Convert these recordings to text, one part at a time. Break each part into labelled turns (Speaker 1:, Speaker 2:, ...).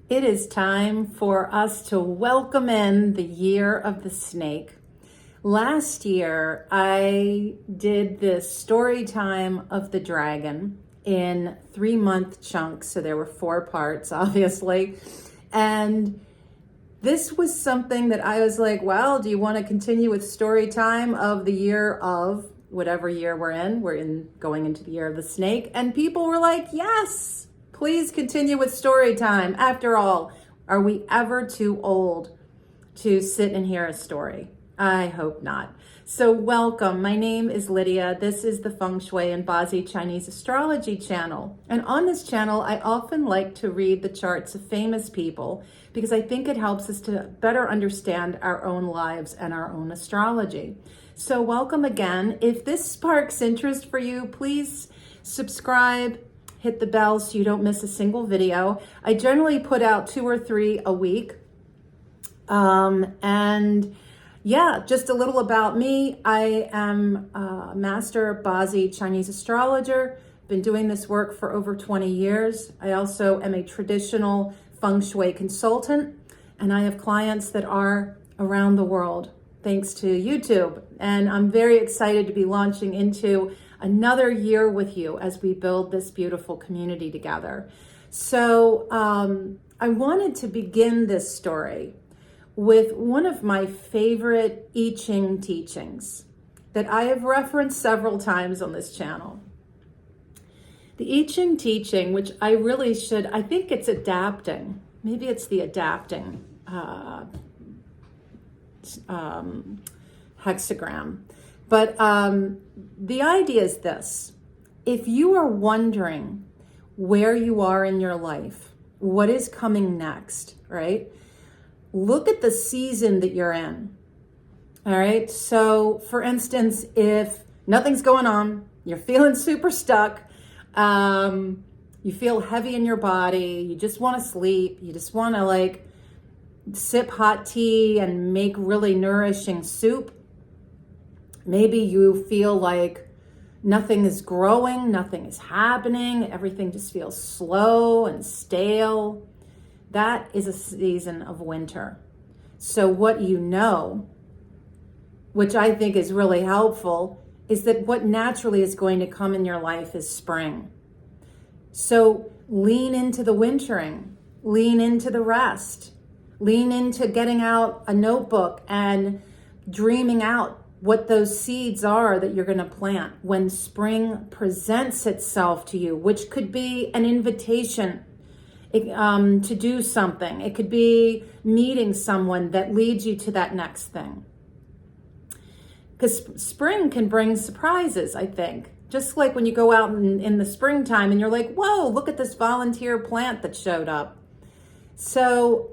Speaker 1: It is time for us to welcome in the year of the snake. Last year, I did this story time of the dragon in 3-month chunks. So there were 4 parts, obviously. And this was something that I was like, well, do you want to continue with story time of the year of whatever year we're in? Going into the year of the snake. And people were like, yes. Please continue with story time. After all, are we ever too old to sit and hear a story? I hope not. So welcome. My name is Lydia. This is the Feng Shui and Bazi Chinese Astrology channel. And on this channel, I often like to read the charts of famous people because I think it helps us to better understand our own lives and our own astrology. So welcome again. If this sparks interest for you, please subscribe. Hit the bell so you don't miss a single video. I generally put out 2 or 3 a week. And yeah, just a little about me. I am a master Bazi Chinese astrologer. Been doing this work for over 20 years. I also am a traditional Feng Shui consultant, and I have clients that are around the world thanks to YouTube. And I'm very excited to be launching into another year with you as we build this beautiful community together. So I wanted to begin this story with one of my favorite I Ching teachings that I have referenced several times on this channel. The I Ching teaching, which I think it's adapting. Maybe it's the adapting hexagram. But the idea is this: if you are wondering where you are in your life, what is coming next, right? Look at the season that you're in. All right. So for instance, if nothing's going on, you're feeling super stuck, you feel heavy in your body, you just want to sleep, you just want to sip hot tea and make really nourishing soup. Maybe you feel like nothing is growing, nothing is happening, everything just feels slow and stale. That is a season of winter. So what you know, which I think is really helpful, is that what naturally is going to come in your life is spring. So lean into the wintering, lean into the rest, lean into getting out a notebook and dreaming out what those seeds are that you're going to plant when spring presents itself to you, which could be an invitation to do something. It could be meeting someone that leads you to that next thing. Because spring can bring surprises, I think. Just like when you go out in the springtime and you're like, whoa, look at this volunteer plant that showed up. So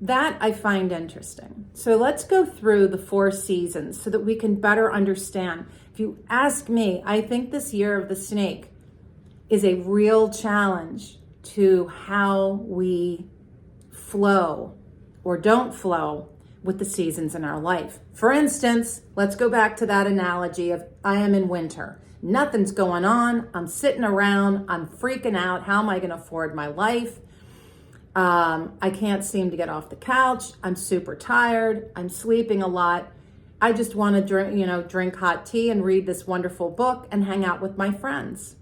Speaker 1: that I find interesting. So let's go through the 4 seasons so that we can better understand. If you ask me, I think this year of the snake is a real challenge to how we flow or don't flow with the seasons in our life. For instance, let's go back to that analogy of I am in winter. Nothing's going on. I'm sitting around. I'm freaking out. How am I going to afford my life? I can't seem to get off the couch. I'm super tired. I'm sleeping a lot. I just want to drink hot tea and read this wonderful book and hang out with my friends.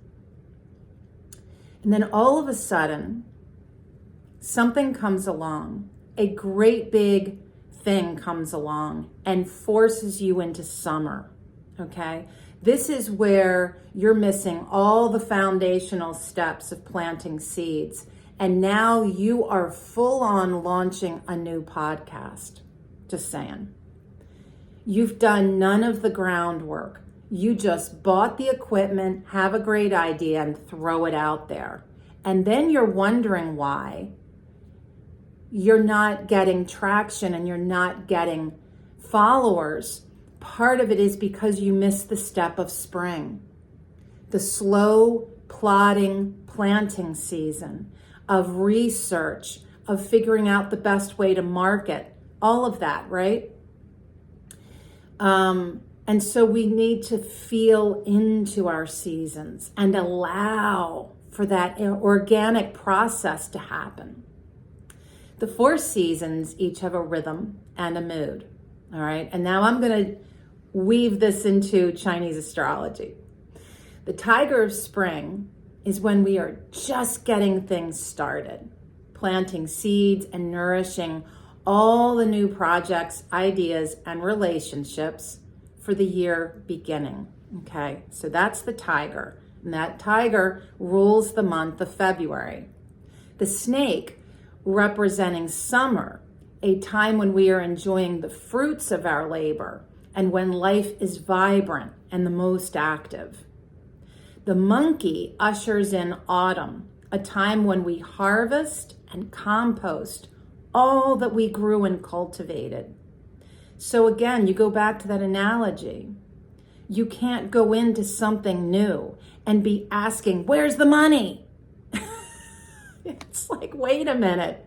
Speaker 1: And then all of a sudden, something comes along. A great big thing comes along and forces you into summer. Okay? This is where you're missing all the foundational steps of planting seeds. And now you are full on launching a new podcast. Just saying. You've done none of the groundwork. You just bought the equipment, have a great idea, and throw it out there. And then you're wondering why you're not getting traction and you're not getting followers. Part of it is because you missed the step of spring. The slow, plodding planting season of research, of figuring out the best way to market, all of that, right? And so we need to feel into our seasons and allow for that organic process to happen. The 4 seasons each have a rhythm and a mood. All right. And now I'm going to weave this into Chinese astrology. The tiger of spring is when we are just getting things started, planting seeds and nourishing all the new projects, ideas, and relationships for the year beginning. Okay, so that's the tiger, and that tiger rules the month of February. The snake, representing summer, a time when we are enjoying the fruits of our labor and when life is vibrant and the most active. The monkey ushers in autumn, a time when we harvest and compost all that we grew and cultivated. So again, you go back to that analogy. You can't go into something new and be asking, where's the money? It's like, wait a minute.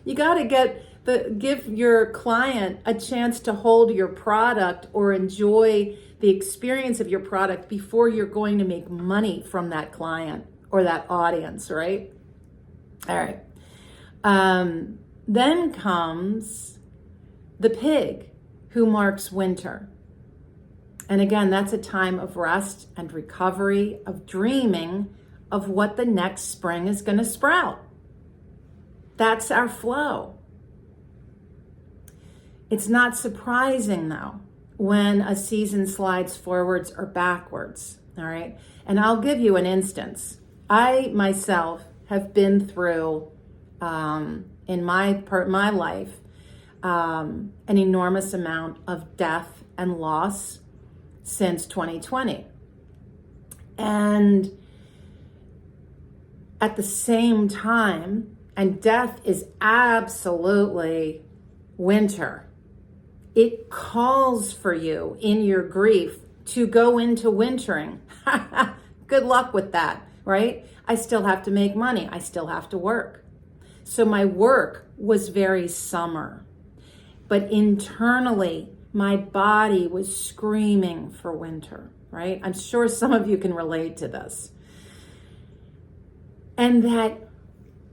Speaker 1: You got to give your client a chance to hold your product or enjoy the experience of your product before you're going to make money from that client or that audience, right? All right. Then comes the pig, who marks winter. And again, that's a time of rest and recovery, of dreaming of what the next spring is going to sprout. That's our flow. It's not surprising, though, when a season slides forwards or backwards, all right? And I'll give you an instance. I myself have been through, in my life, an enormous amount of death and loss since 2020. And at the same time, and death is absolutely winter. It calls for you in your grief to go into wintering. Good luck with that, right? I still have to make money. I still have to work. So my work was very summer, but internally, my body was screaming for winter, right? I'm sure some of you can relate to this. And that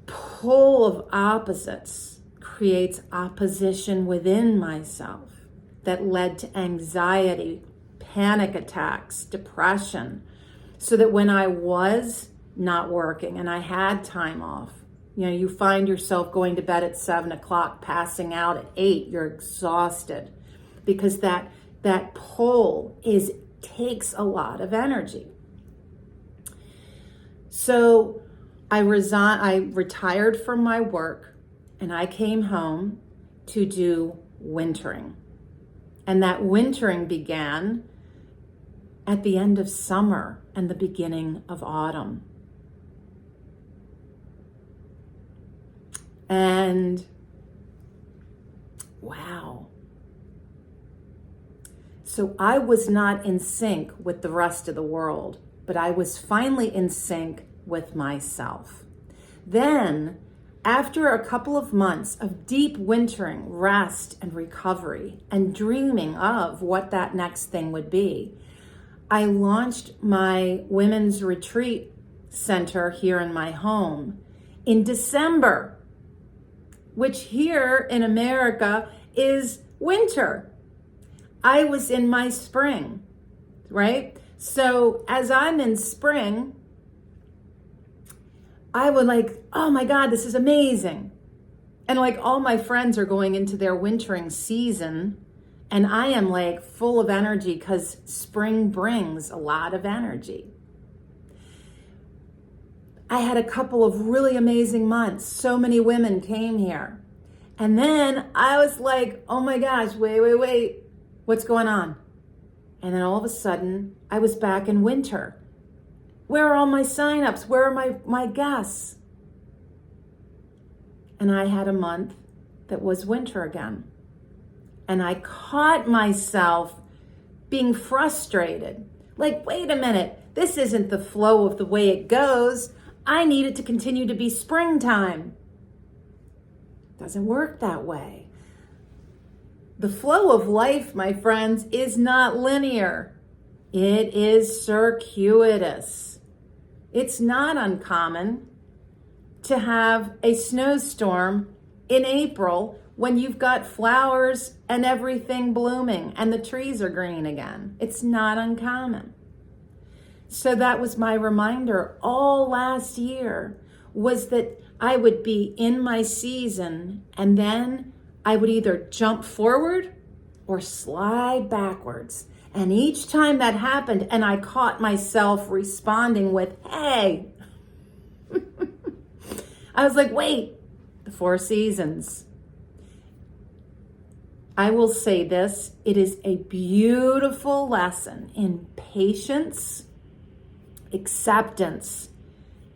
Speaker 1: pull of opposites creates opposition within myself that led to anxiety, panic attacks, depression, so that when I was not working and I had time off, you find yourself going to bed at 7 o'clock, passing out at 8, you're exhausted because that pull takes a lot of energy. So I retired from my work and I came home to do wintering. And that wintering began at the end of summer and the beginning of autumn. And wow. So I was not in sync with the rest of the world, but I was finally in sync with myself. Then, after a couple of months of deep wintering, rest and recovery, and dreaming of what that next thing would be, I launched my women's retreat center here in my home in December, which here in America is winter. I was in my spring, right? So as I'm in spring, I would oh my God, this is amazing. And all my friends are going into their wintering season and I am full of energy because spring brings a lot of energy. I had a couple of really amazing months. So many women came here. And then I was oh my gosh, wait, what's going on? And then all of a sudden I was back in winter. Where are all my signups? Where are my guests? And I had a month that was winter again. And I caught myself being frustrated. Wait a minute, this isn't the flow of the way it goes. I need it to continue to be springtime. Doesn't work that way. The flow of life, my friends, is not linear. It is circuitous. It's not uncommon to have a snowstorm in April when you've got flowers and everything blooming and the trees are green again. It's not uncommon. So that was my reminder all last year, was that I would be in my season and then I would either jump forward or slide backwards. And each time that happened and I caught myself responding with, hey, I was like, wait, the 4 seasons. I will say this, it is a beautiful lesson in patience, acceptance,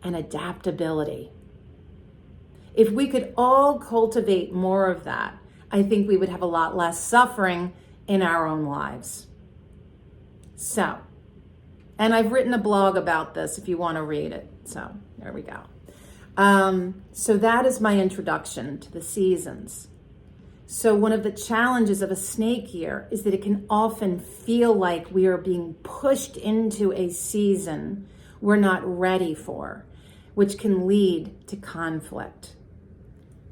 Speaker 1: and adaptability. If we could all cultivate more of that, I think we would have a lot less suffering in our own lives. So, and I've written a blog about this if you want to read it. So there we go. So that is my introduction to the seasons. So one of the challenges of a snake year is that it can often feel like we are being pushed into a season we're not ready for, which can lead to conflict.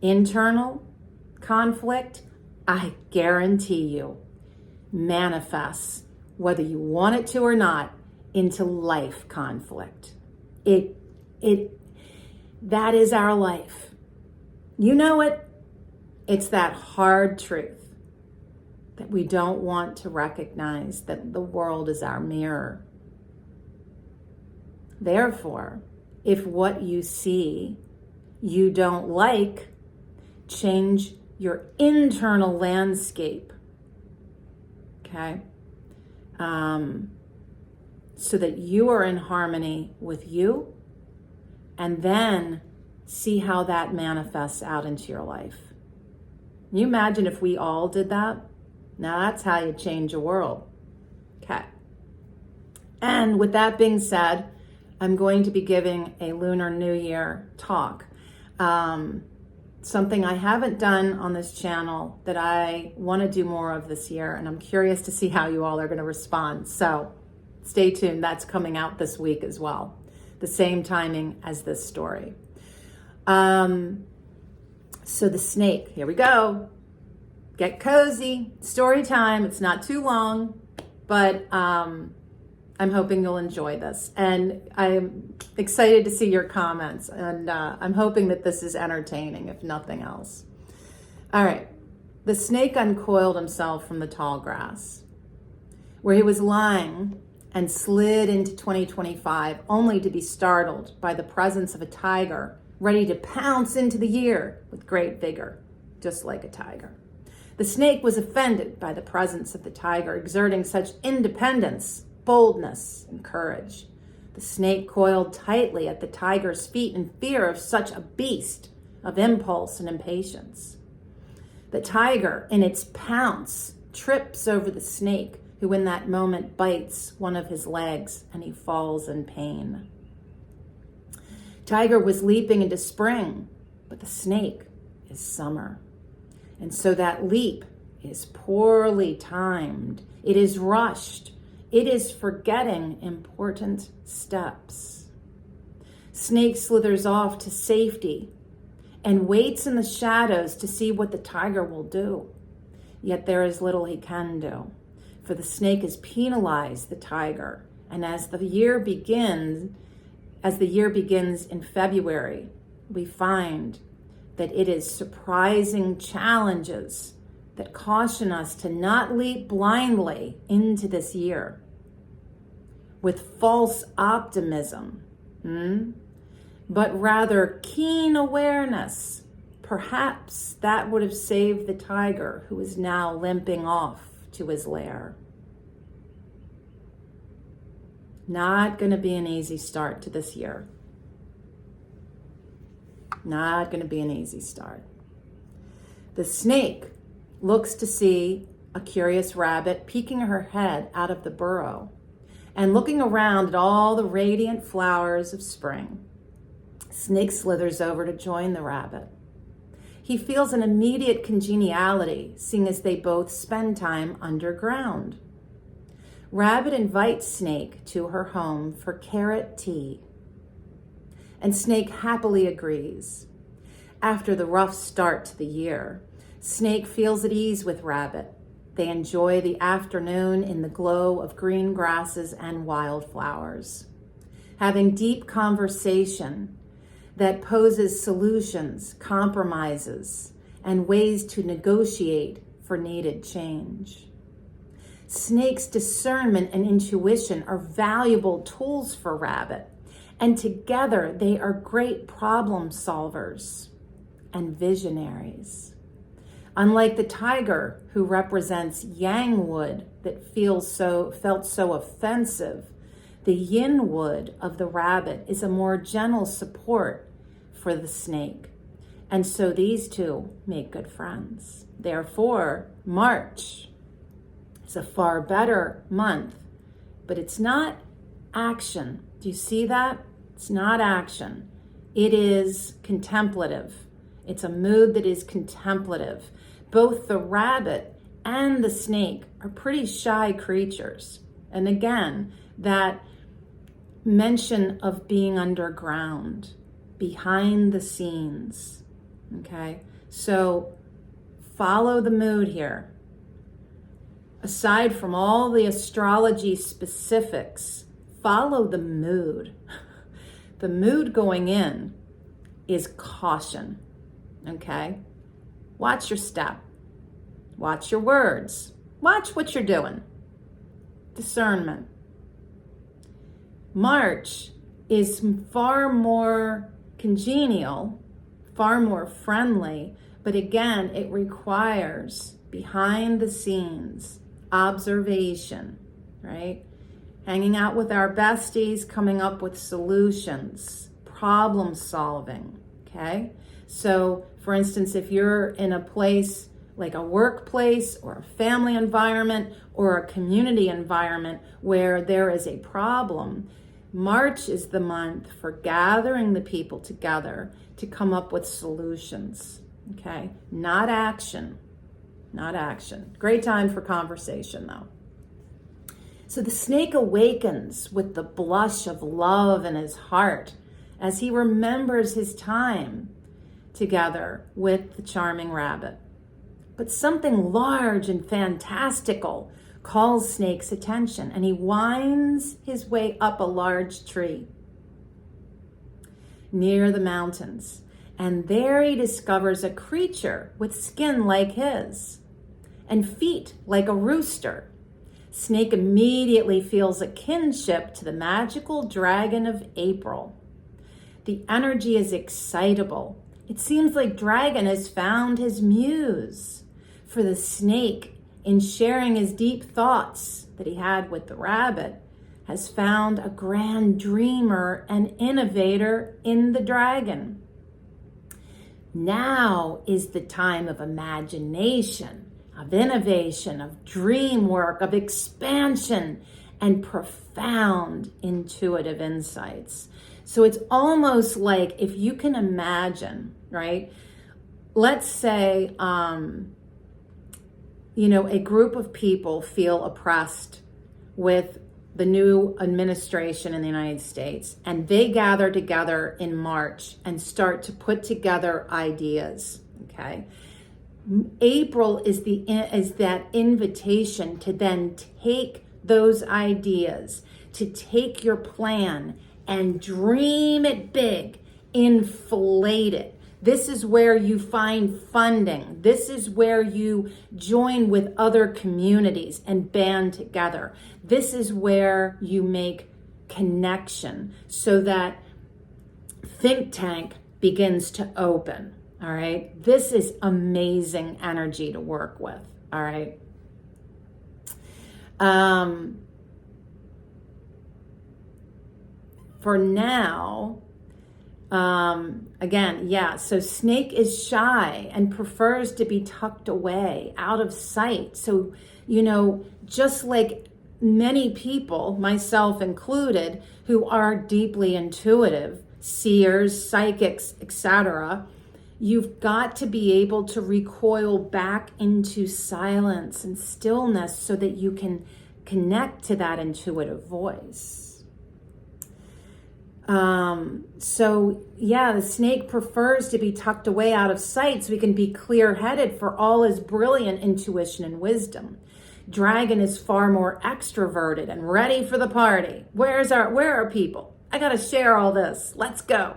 Speaker 1: Internal conflict, I guarantee you, manifests, whether you want it to or not, into life conflict. That is our life. You know it. It's that hard truth that we don't want to recognize, that the world is our mirror. Therefore, if what you see you don't like, change your internal landscape, okay? So that you are in harmony with you, and then see how that manifests out into your life. Can you imagine if we all did that? Now that's how you change a world. Okay. And with that being said, I'm going to be giving a Lunar New Year talk. Something I haven't done on this channel that I want to do more of this year, and I'm curious to see how you all are going to respond. So stay tuned. That's coming out this week as well. The same timing as this story. So the snake, here we go. Get cozy, story time. It's not too long, but I'm hoping you'll enjoy this. And I'm excited to see your comments, and I'm hoping that this is entertaining, if nothing else. All right, the snake uncoiled himself from the tall grass, where he was lying, and slid into 2025, only to be startled by the presence of a tiger, ready to pounce into the year with great vigor, just like a tiger. The snake was offended by the presence of the tiger, exerting such independence, boldness, and courage. The snake coiled tightly at the tiger's feet in fear of such a beast of impulse and impatience. The tiger, in its pounce, trips over the snake, who in that moment bites one of his legs, and he falls in pain. Tiger was leaping into spring, but the snake is summer. And so that leap is poorly timed. It is rushed. It is forgetting important steps. Snake slithers off to safety and waits in the shadows to see what the tiger will do. Yet there is little he can do, for the snake has penalized the tiger. And as the year begins in February, we find that it is surprising challenges that caution us to not leap blindly into this year with false optimism, but rather keen awareness. Perhaps that would have saved the tiger, who is now limping off to his lair. Not going to be an easy start to this year. Not going to be an easy start. The snake looks to see a curious rabbit peeking her head out of the burrow and looking around at all the radiant flowers of spring. Snake slithers over to join the rabbit. He feels an immediate congeniality, seeing as they both spend time underground. Rabbit invites Snake to her home for carrot tea, and Snake happily agrees. after the rough start to the year. Snake feels at ease with rabbit. They enjoy the afternoon in the glow of green grasses and wildflowers, having deep conversation that poses solutions, compromises, and ways to negotiate for needed change. Snake's discernment and intuition are valuable tools for rabbit, and together they are great problem solvers and visionaries. Unlike the tiger, who represents yang wood that felt so offensive, the yin wood of the rabbit is a more gentle support for the snake. And so these two make good friends. Therefore, March is a far better month, but it's not action. Do you see that? It's not action. It is contemplative. It's a mood that is contemplative. Both the rabbit and the snake are pretty shy creatures. And again, that mention of being underground, behind the scenes, okay? So follow the mood here. Aside from all the astrology specifics, follow the mood. The mood going in is caution, okay? Watch your step. Watch your words. Watch what you're doing. Discernment. March is far more congenial, far more friendly, but again, it requires behind the scenes observation, right? Hanging out with our besties, coming up with solutions, problem solving, okay? So, for instance, if you're in a place like a workplace or a family environment or a community environment where there is a problem, March is the month for gathering the people together to come up with solutions, okay? Not action, not action. Great time for conversation, though. So the snake awakens with the blush of love in his heart as he remembers his time together with the charming rabbit. But something large and fantastical calls Snake's attention, and he winds his way up a large tree near the mountains. And there he discovers a creature with skin like his and feet like a rooster. Snake immediately feels a kinship to the magical dragon of April. The energy is excitable. It seems like Dragon has found his muse. For the snake, in sharing his deep thoughts that he had with the rabbit, has found a grand dreamer and innovator in the dragon. Now is the time of imagination, of innovation, of dream work, of expansion, and profound intuitive insights. So it's almost like, if you can imagine, right? Let's say, a group of people feel oppressed with the new administration in the United States, and they gather together in March and start to put together ideas, okay? April is that invitation to then take those ideas, to take your plan and dream it big, inflate it. This is where you find funding. This is where you join with other communities and band together. This is where you make connection so that think tank begins to open. All right. This is amazing energy to work with. All right. For now, so Snake is shy and prefers to be tucked away, out of sight. So, just like many people, myself included, who are deeply intuitive, seers, psychics, etc., you've got to be able to recoil back into silence and stillness so that you can connect to that intuitive voice. So yeah, the snake prefers to be tucked away out of sight so he can be clear-headed for all his brilliant intuition and wisdom. Dragon is far more extroverted and ready for the party. Where are people? I got to share all this. Let's go.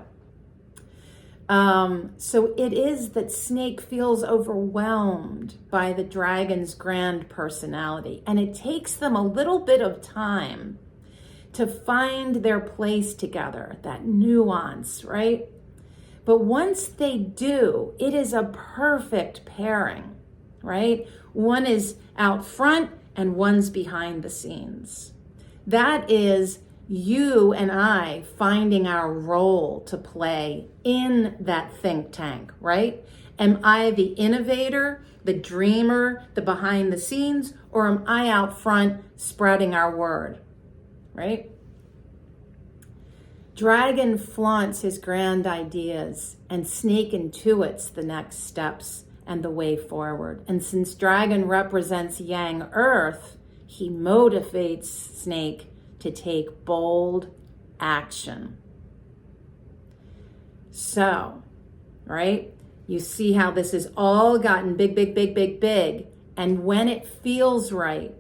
Speaker 1: So it is that snake feels overwhelmed by the dragon's grand personality, and it takes them a little bit of time to find their place together, that nuance, right? But once they do, it is a perfect pairing, right? One is out front and one's behind the scenes. That is you and I finding our role to play in that think tank, right? Am I the innovator, the dreamer, the behind the scenes, or am I out front spreading our word, right? Dragon flaunts his grand ideas, and snake intuits the next steps and the way forward. And since dragon represents yang earth, he motivates snake to take bold action. So, right? You see how this has all gotten big, big, big, big, big. And when it feels right,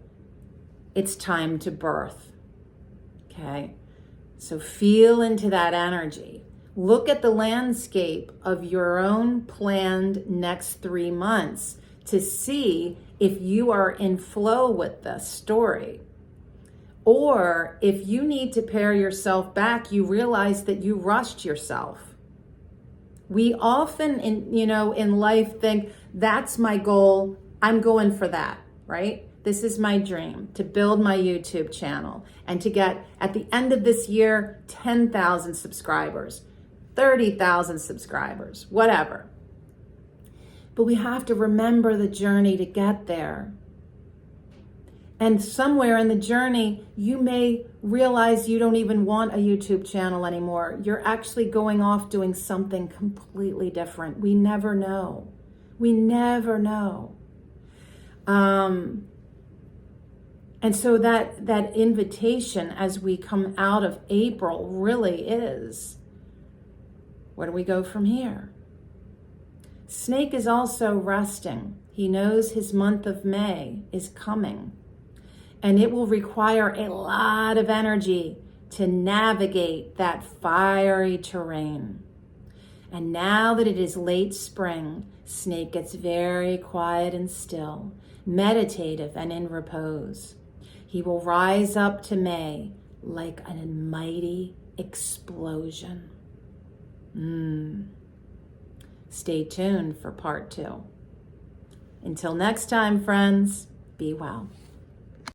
Speaker 1: it's time to birth. Okay? So feel into that energy. Look at the landscape of your own planned next 3 months to see if you are in flow with this story. Or if you need to pare yourself back, you realize that you rushed yourself. We often in life think, that's my goal, I'm going for that, right? This is my dream, to build my YouTube channel and to get, at the end of this year, 10,000 subscribers, 30,000 subscribers, whatever. But we have to remember the journey to get there. And somewhere in the journey, you may realize you don't even want a YouTube channel anymore. You're actually going off doing something completely different. We never know. We never know. And so that invitation as we come out of April really is, where do we go from here? Snake is also resting. He knows his month of May is coming. And it will require a lot of energy to navigate that fiery terrain. And now that it is late spring, Snake gets very quiet and still, meditative and in repose. He will rise up to May like a mighty explosion. Stay tuned for part 2. Until next time, friends, be well.